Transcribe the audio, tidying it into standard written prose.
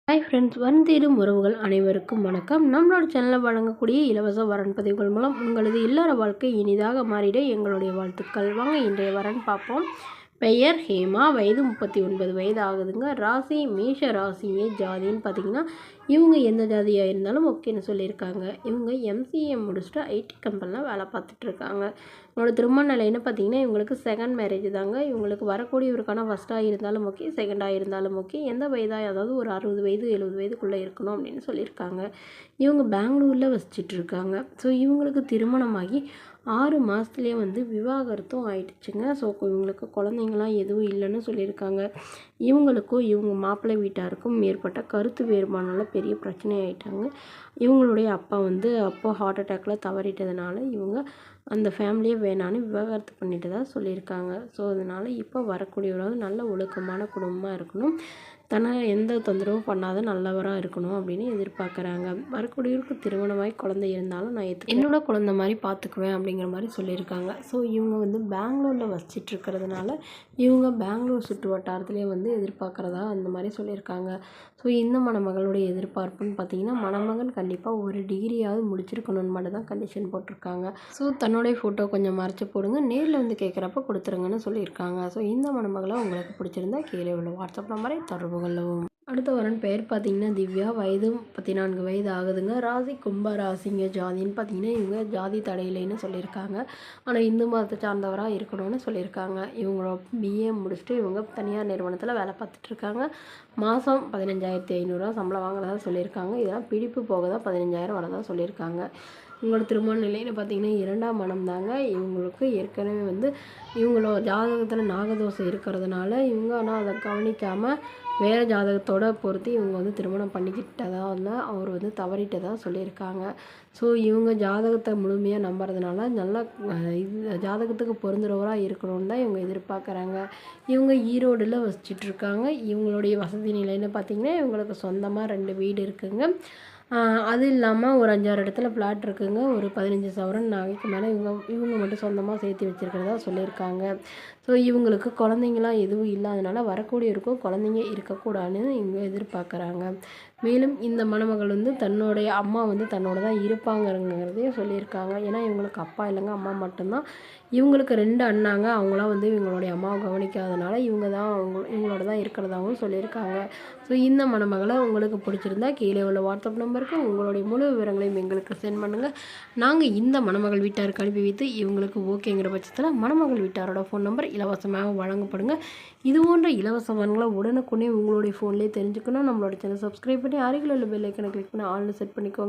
Hi friends, வந்தேறும் உறவுகள் அனைவருக்கும் வணக்கம். நம்மளோட சேனலில் வழங்கக்கூடிய இலவச வரன் பதிவுகள் மூலம் உங்களது இல்லற வாழ்க்கை இனிதாக மாறிட எங்களுடைய வாழ்த்துக்கள். வாங்க இன்றைய வரன் பார்ப்போம். பெயர் ஹேமா, வயது 39 வயது ஆகுதுங்க. ராசி மேஷ ராசியே. ஜாதின்னு பார்த்தீங்கன்னா இவங்க எந்த ஜாதியாக இருந்தாலும் ஓகேன்னு சொல்லியிருக்காங்க. இவங்க எம்சிஏ முடிச்சுட்டு ஐடி கம்பெனியில் வேலை பார்த்துட்ருக்காங்க. இவங்களோட திருமண நிலைன்னு பார்த்தீங்கன்னா இவங்களுக்கு செகண்ட் மேரேஜ் தாங்க. இவங்களுக்கு வரக்கூடியவருக்கான ஃபஸ்ட்டாக இருந்தாலும் ஓகே, செகண்டாக இருந்தாலும் ஓகே, எந்த வயதாக அதாவது ஒரு 60 வயது 70 வயதுக்குள்ளே இருக்கணும் அப்படின்னு சொல்லியிருக்காங்க. இவங்க பெங்களூரில் வசிச்சிட்ருக்காங்க. ஸோ இவங்களுக்கு திருமணமாகி 6 மாதத்துலேயே விவாகரத்தும் ஆயிடுச்சுங்க. ஸோ இவங்களுக்கு குழந்தைங்களாம் எதுவும் இல்லைன்னு சொல்லியிருக்காங்க. இவங்களுக்கும் இவங்க மாப்பிள்ளை வீட்டாருக்கும் ஏற்பட்ட கருத்து வேறுபாடுனால பெரிய பிரச்சனை ஆகிட்டாங்க. இவங்களுடைய அப்பா அப்போ ஹார்ட் அட்டாக்கில் தவறிட்டதுனால இவங்க அந்த ஃபேமிலியே வேணான்னு விவாகரத்து பண்ணிட்டு தான் சொல்லியிருக்காங்க. ஸோ அதனால் இப்போ வரக்கூடியவராவது நல்ல ஒழுக்கமான குடும்பமாக இருக்கணும், தன்னை எந்த தொந்தரவும் பண்ணாத நல்லவராக இருக்கணும் அப்படின்னு எதிர்பார்க்குறாங்க. வரக்கூடியவருக்கு திருமணமாகி குழந்தை இருந்தாலும் நான் என்னோட குழந்தை மாதிரி பார்த்துக்குவேன் அப்படிங்கிற மாதிரி சொல்லியிருக்காங்க. ஸோ இவங்க பெங்களூரில் வசிச்சிட்ருக்கிறதுனால இவங்க பெங்களூர் சுற்று வட்டாரத்துலேயே எதிர்பார்க்குறதா அந்த மாதிரி சொல்லியிருக்காங்க. ஸோ இந்த மணமகளுடைய எதிர்பார்ப்புன்னு பார்த்தீங்கன்னா மணமகன் கண்டிப்பாக ஒரு டிகிரியாவது முடிச்சிருக்கணும்னு மட்டும் தான் கண்டிஷன் போட்டிருக்காங்க. ஸோ தன்னுடைய ஃபோட்டோ கொஞ்சம் மறைச்சி போடுங்க, நேரில் கேட்குறப்ப கொடுத்துருங்கன்னு சொல்லியிருக்காங்க. ஸோ இந்த மணமகளை உங்களுக்கு பிடிச்சிருந்தா கீழே உள்ள வாட்ஸ்அப் நம்பரை தொடர்பு கொள்ளவும். அடுத்த வரன் பெயர் பார்த்தீங்கன்னா திவ்யா, வயது 34 வயது ஆகுதுங்க. ராசி கும்ப ராசிங்க. ஜாதின்னு பார்த்தீங்கன்னா இவங்க ஜாதி தடையிலைன்னு சொல்லியிருக்காங்க. ஆனால் இந்து மதத்தை சார்ந்தவராக இருக்கணும்னு சொல்லியிருக்காங்க. இவங்களோட பிஏ முடிச்சுட்டு இவங்க தனியார் நிறுவனத்தில் வேலை பார்த்துட்ருக்காங்க. மாதம் 15,500 சம்பளம் வாங்குறதா சொல்லியிருக்காங்க. இதெல்லாம் பிடிப்பு போக தான் 15,000 வரதா சொல்லியிருக்காங்க. இவங்களோட திருமண நிலைன்னு பார்த்தீங்கன்னா 2ஆம் மனம் தாங்க. இவங்களுக்கு ஏற்கனவே இவங்களோட ஜாதகத்தில் நாகதோஷம் இருக்கிறதுனால இவங்க ஆனால் அதை கவனிக்காமல் வேறு ஜாதகத்தோடு பொறுத்து இவங்க திருமணம் பண்ணிக்கிட்டதாக அவர் தவறிட்டதாக சொல்லியிருக்காங்க. ஸோ இவங்க ஜாதகத்தை முழுமையாக நம்புறதுனால நல்லா ஜாதகத்துக்கு பொருந்துறவராக இருக்கணும்னு தான் இவங்க எதிர்பார்க்குறாங்க. இவங்க ஈரோடில் வசிச்சிட்ருக்காங்க. இவங்களுடைய வசதி நிலைன்னு பார்த்திங்கன்னா இவங்களுக்கு சொந்தமாக 2 வீடு இருக்குங்க. அது இல்லாமல் ஒரு 5-6 இடத்துல ஃப்ளாட் இருக்குங்க. ஒரு 15 சவரன் நகைக்கு மேலே இவங்க மட்டும் சொந்தமாக சேர்த்து வச்சுருக்கிறதா சொல்லியிருக்காங்க. ஸோ இவங்களுக்கு குழந்தைங்களாம் எதுவும் இல்லாதனால வரக்கூடியவருக்கும் குழந்தைங்க இருக்கக்கூடாதுன்னு இவங்க எதிர்பார்க்குறாங்க. மேலும் இந்த மணமகள் தன்னுடைய அம்மா தன்னோட தான் இருப்பாங்கிறதையும் சொல்லியிருக்காங்க. ஏன்னா இவங்களுக்கு அப்பா இல்லைங்க, அம்மா மட்டும்தான். இவங்களுக்கு 2 அண்ணாங்க. அவங்களாம் இவங்களுடைய அம்மாவை கவனிக்காதனால இவங்களோட தான் இருக்கிறதாகவும் சொல்லியிருக்காங்க. ஸோ இந்த மணமகளை உங்களுக்கு பிடிச்சிருந்தா கீழே உள்ள வாட்ஸ்அப் நம்பருக்கு உங்களுடைய முழு விவரங்களையும் எங்களுக்கு சென்ட் பண்ணுங்கள். நாங்கள் இந்த மணமகள் வீட்டாருக்கு அனுப்பி வைத்து இவங்களுக்கு ஓகேங்கிற பட்சத்தில் மணமகள் வீட்டாரோட ஃபோன் நம்பர் இலவசமாக வழங்கப்படுங்க. இது போன்ற இலவச வரன்களை உடனுக்குடனே உங்களுடைய ஃபோன்லேயே தெரிஞ்சுக்கணும். நம்மளோட சேனல் சப்ஸ்கிரைப் பண்ணி அருகில் உள்ள பெல் ஐக்கனை கிளிக் பண்ணி ஆல்னு செட் பண்ணிக்கோங்க.